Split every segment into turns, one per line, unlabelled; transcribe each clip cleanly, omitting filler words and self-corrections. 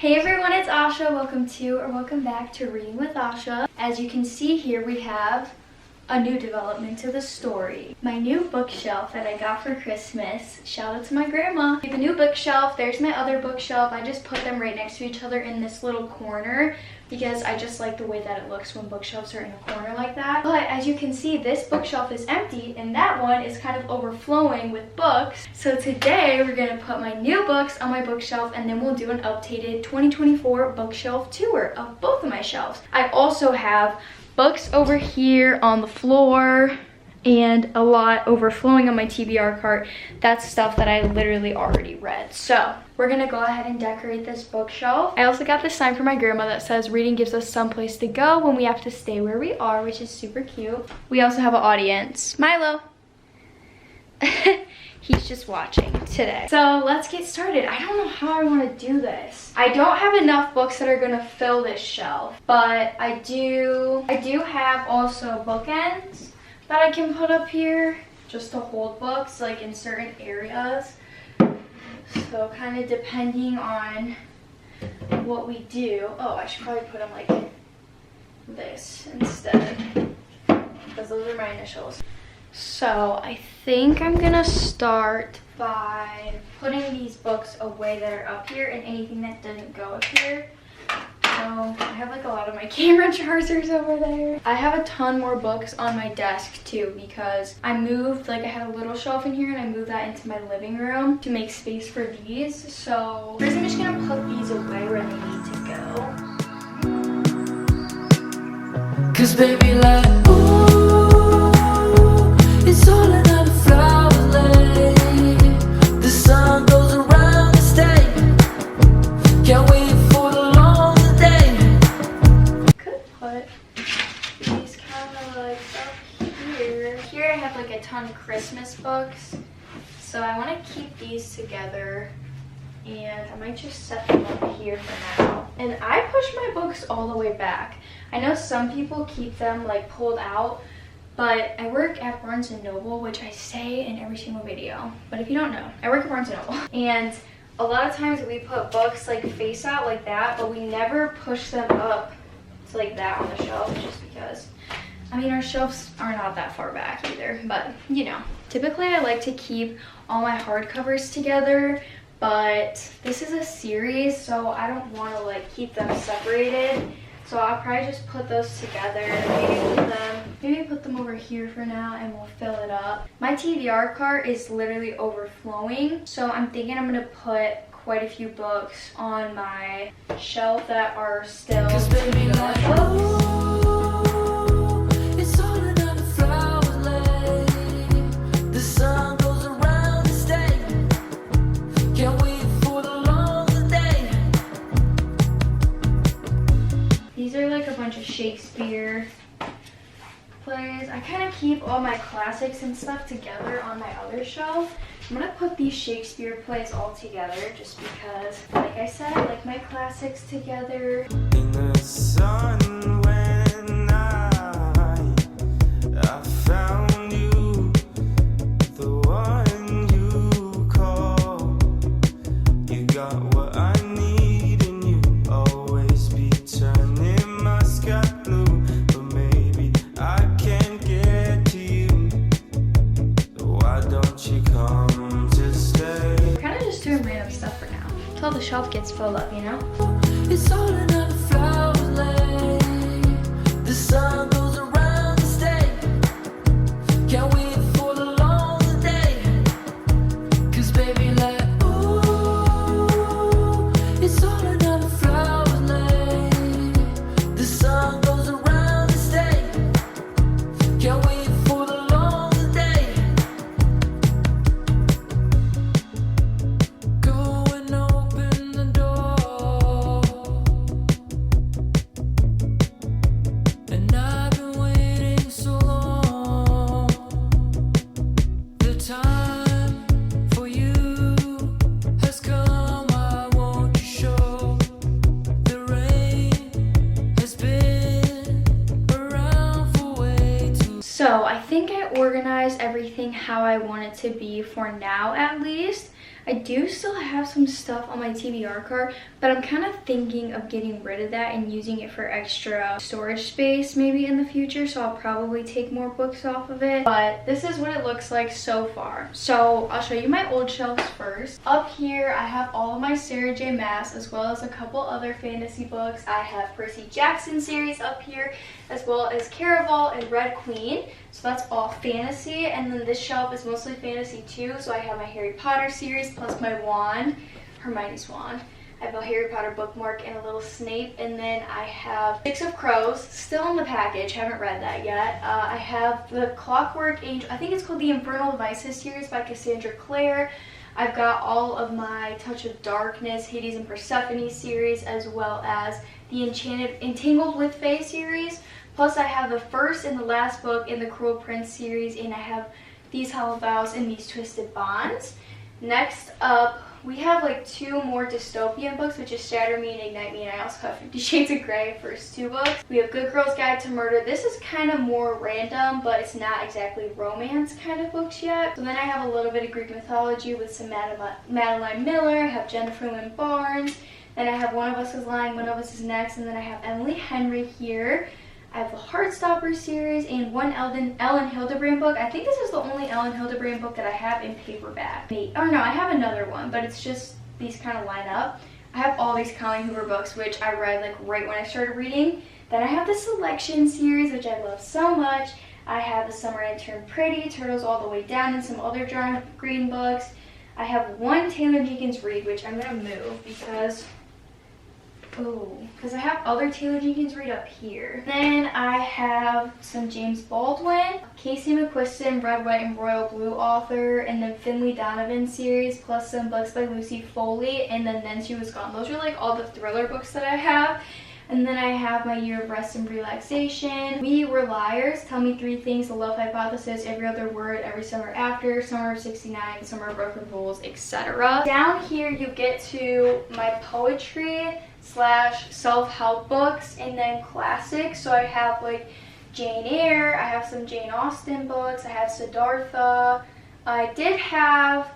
Hey everyone, it's Asha. Welcome back to Reading with Asha. As you can see here, we have a new development to the story. My new bookshelf that I got for Christmas. Shout out to my grandma. We have a new bookshelf. There's my other bookshelf. I just put them right next to each other in this little corner because I just like the way that it looks when bookshelves are in a corner like that. But as you can see, this bookshelf is empty and that one is kind of overflowing with books. So today we're gonna put my new books on my bookshelf and then we'll do an updated 2024 bookshelf tour of both of my shelves. I also have books over here on the floor and a lot overflowing on my TBR cart. That's stuff that I literally already read. So we're gonna go ahead and decorate this bookshelf. I also got this sign from my grandma that says reading gives us some place to go when we have to stay where we are, which is super cute. We also have an audience. Milo. He's just watching today. So let's get started. I don't know how I want to do this. I don't have enough books that are gonna fill this shelf, but I do have also bookends that I can put up here just to hold books like in certain areas. So kind of depending on what we do. Oh, I should probably put them like this instead because those are my initials. So I think I'm gonna start by putting these books away that are up here and anything that doesn't go up here. So I have like a lot of my camera chargers over there. I have a ton more books on my desk too because I moved, like I had a little shelf in here and I moved that into my living room to make space for these. So first I'm just gonna put these away where they need to go. 'Cause baby, like, it's all another flower lay. The sun goes around the state. Can't wait for the long day. Could put these kind of like up here. Here I have like a ton of Christmas books. So I want to keep these together. And I might just set them up here for now. And I push my books all the way back. I know some people keep them like pulled out. But I work at Barnes & Noble, which I say in every single video. But if you don't know, I work at Barnes & Noble. And a lot of times we put books like face out like that, but we never push them up to like that on the shelf just because, I mean, our shelves are not that far back either. But, you know, typically I like to keep all my hardcovers together. But this is a series, so I don't want to like keep them separated. So I'll probably just put those together, maybe put them over here for now and we'll fill it up. My TBR cart is literally overflowing. So I'm thinking I'm gonna put quite a few books on my shelf that are still good books. These are like a bunch of Shakespeare plays. I kind of keep all my classics and stuff together on my other shelf. I'm gonna put these Shakespeare plays all together just because, like I said, I like my classics together. In the sun when I found you, the one you call, you got what I need and you always be turning my sky blue, but maybe I can't get to you. Why don't you come to stay? We're kind of just doing random stuff for now until the shelf gets filled up, you know? It's all another flower lay. The sun goes around the state. Can't wait for the long day. 'Cause baby, like, ooh, it's all another flower lay. The sun goes around the state. Can't wait for the long day. Go and open the door. And I've been waiting so long. The time for you has come. I want to show. The rain has been around for way too. So I think I organized everything how I want it to be for now, at least.
I do still have some stuff on my TBR cart, but I'm kind of thinking of getting rid of that and using it for extra storage space maybe in the future, so I'll probably take more books off of it. But this is what it looks like so far. So I'll show you my old shelves first. Up here I have all of my Sarah J Maas as well as a couple other fantasy books. I have Percy Jackson series up here as well as Caraval and Red Queen. So that's all fantasy, and then this shelf is mostly fantasy too. So I have my Harry Potter series plus my wand, Hermione's wand. I have a Harry Potter bookmark and a little Snape, and then I have Six of Crows, still in the package, haven't read that yet. I have the Clockwork Angel, I think it's called the Infernal Devices series by Cassandra Clare. I've got all of my Touch of Darkness, Hades and Persephone series, as well as the Entangled with Fae series. Plus I have the first and the last book in the Cruel Prince series, and I have These Hollow Vows and These Twisted Bonds. Next up, we have like 2 more dystopian books, which is Shatter Me and Ignite Me, and I also have 50 Shades of Grey, first 2 books. We have Good Girl's Guide to Murder. This is kind of more random, but it's not exactly romance kind of books yet. So then I have a little bit of Greek mythology with some Madeline Miller. I have Jennifer Lynn Barnes. Then I have One of Us is Lying, One of Us is Next, and then I have Emily Henry here. I have the Heartstopper series and one Ellen Hildebrand book. I think this is the only Ellen Hildebrand book that I have in paperback. Oh no, I have another one, but it's just these kind of line up. I have all these Colleen Hoover books, which I read like right when I started reading. Then I have the Selection series, which I love so much. I have The Summer I Turned Pretty, Turtles All the Way Down, and some other John Green books. I have one Taylor Jenkins Reid, which I'm gonna move because I have other Taylor Jenkins Reid up here. Then I have some James Baldwin, Casey McQuiston, Red, White, and Royal Blue author, and then Finley Donovan series, plus some books by Lucy Foley, and then She Was Gone. Those are like all the thriller books that I have. And then I have My Year of Rest and Relaxation, We Were Liars, Tell Me 3 Things, The Love Hypothesis, Every Other Word, Every Summer After, Summer of 69, Summer of Broken Rules, etc. Down here you get to my poetry / self-help books, and then classics. So I have like Jane Eyre, I have some Jane Austen books, I have Siddhartha. I did have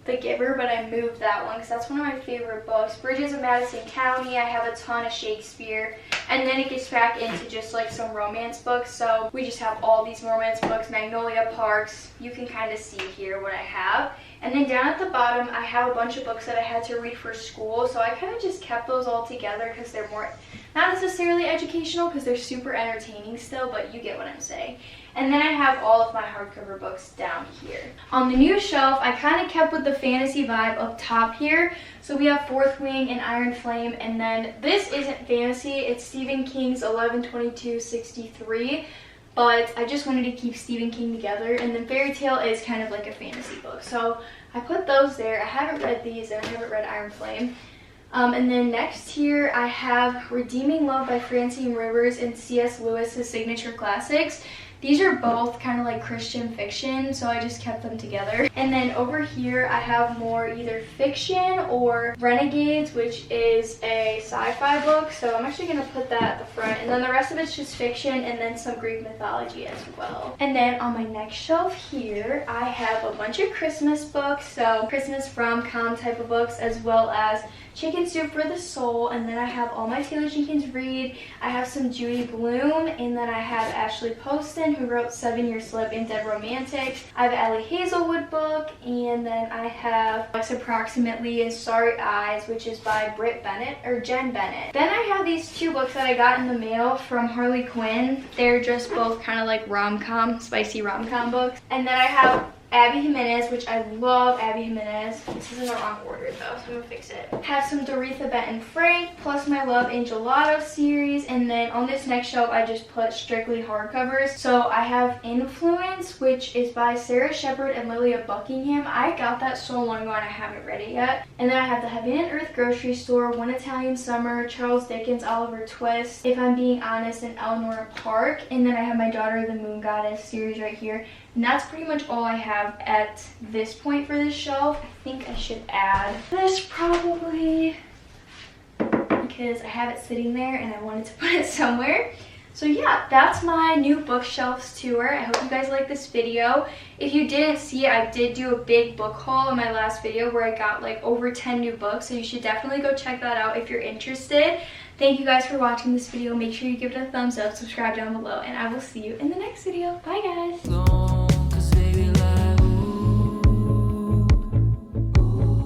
The Giver, but I moved that one because that's one of my favorite books. Bridges of Madison County, I have a ton of Shakespeare, and then it gets back into just like some romance books. So we just have all these romance books, Magnolia Parks. You can kind of see here what I have. And then down at the bottom, I have a bunch of books that I had to read for school. So I kind of just kept those all together because they're more, not necessarily educational because they're super entertaining still, but you get what I'm saying. And then I have all of my hardcover books down here. On the new shelf, I kind of kept with the fantasy vibe up top here. So we have Fourth Wing and Iron Flame, and then this isn't fantasy, it's Stephen King's 11/22/63. But I just wanted to keep Stephen King together, and then Fairy Tale is kind of like a fantasy book. So I put those there. I haven't read these, and I haven't read Iron Flame. And then next here, I have Redeeming Love by Francine Rivers and C.S. Lewis's signature classics. These are both kind of like Christian fiction, so I just kept them together. And then over here, I have more either fiction or Renegades, which is a sci-fi book. So I'm actually going to put that at the front. And then the rest of it's just fiction and then some Greek mythology as well. And then on my next shelf here, I have a bunch of Christmas books. So Christmas rom-com type of books, as well as Chicken Soup for the Soul, and then I have all my Taylor Jenkins Reid. I have some Judy Blume, and then I have Ashley Poston, who wrote 7 Year Slip and Dead Romantics. I have an Ellie Hazelwood book, and then I have Approximately and Sorry Eyes, which is by Jen Bennett. Then I have these 2 books that I got in the mail from Harley Quinn. They're just both kind of like rom-com, spicy rom-com books. And then I have Abby Jimenez, which I love Abby Jimenez. This is in the wrong order though, so I'm gonna fix it. Have some Doretha Benton Frank, plus my Love and Gelato series, and then on this next shelf I just put strictly hardcovers. So I have Influence, which is by Sarah Shepard and Lilia Buckingham. I got that so long ago and I haven't read it yet. And then I have the Heaven and Earth Grocery Store, One Italian Summer, Charles Dickens, Oliver Twist, If I'm Being Honest, and Eleanor Park. And then I have my Daughter the Moon Goddess series right here. And that's pretty much all I have at this point for this shelf. I think I should add this probably because I have it sitting there and I wanted to put it somewhere. So yeah, that's my new bookshelves tour. I hope you guys liked this video. If you didn't see, I did do a big book haul in my last video where I got like over 10 new books, so you should definitely go check that out if you're interested. Thank you guys for watching this video. Make sure you give it a thumbs up, subscribe down below, and I will see you in the next video. Bye guys!